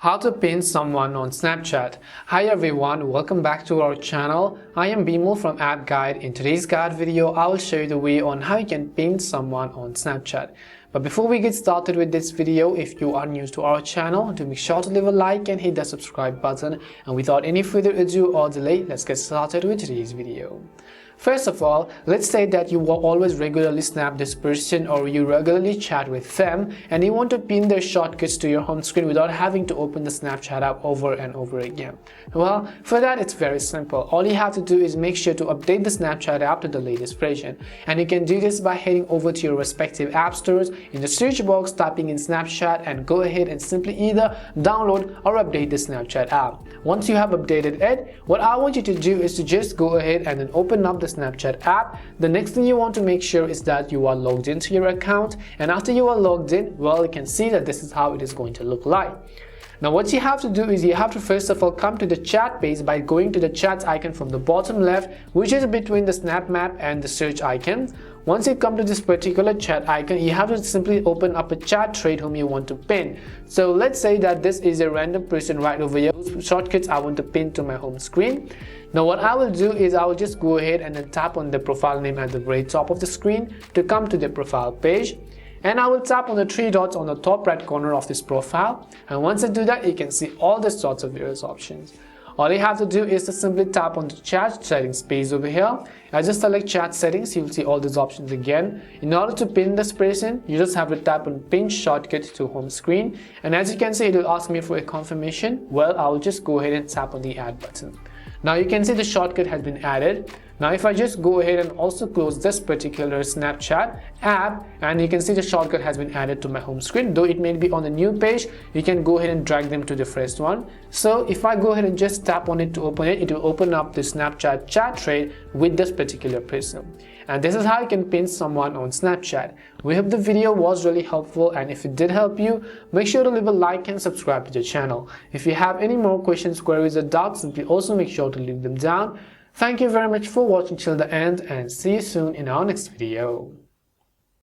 How to pin someone on Snapchat. Hi everyone, welcome back to our channel. I am Bimal from App Guide. In today's guide video, I will show you the way on how you can pin someone on Snapchat. But before we get started with this video, if you are new to our channel, do make sure to leave a like and hit the subscribe button. And without any further ado or delay, let's get started with today's video. First of all, let's say that you will always regularly snap this person or you regularly chat with them and you want to pin their shortcuts to your home screen without having to open the Snapchat app over and over again. Well, for that it's very simple. All you have to do is make sure to update the Snapchat app to the latest version. And you can do this by heading over to your respective app stores, in the search box typing in Snapchat, and go ahead and simply either download or update the Snapchat app. Once you have updated it, what I want you to do is to just go ahead and then open up the Snapchat app. The next thing you want to make sure is that you are logged into your account, and after you are logged in, well, you can see that this is how it is going to look like. Now what you have to do is you have to first of all come to the chat page by going to the chat icon from the bottom left, which is between the snap map and the search icon. Once you come to this particular chat icon, you have to simply open up a chat thread whom you want to pin. So let's say that this is a random person right over here whose shortcuts I want to pin to my home screen. Now what I will do is I will just go ahead and then tap on the profile name at the very top of the screen to come to the profile page. And I will tap on the three dots on the top right corner of this profile. And once I do that, you can see all the sorts of various options. All you have to do is to simply tap on the chat settings page over here. I just select chat settings, you will see all these options again. In order to pin this person, you just have to tap on pin shortcut to home screen. And as you can see, it will ask me for a confirmation. Well, I will just go ahead and tap on the add button. Now you can see the shortcut has been added. Now if I just go ahead and also close this particular Snapchat app, and you can see the shortcut has been added to my home screen. Though it may be on the new page, you can go ahead and drag them to the first one. So if I go ahead and just tap on it to open it, it will open up the Snapchat chat thread with this particular person. And this is how you can pin someone on Snapchat. We hope the video was really helpful, and if it did help you, make sure to leave a like and subscribe to the channel. If you have any more questions, queries or doubts, simply also make sure to leave them down. Thank you very much for watching till the end, and see you soon in our next video.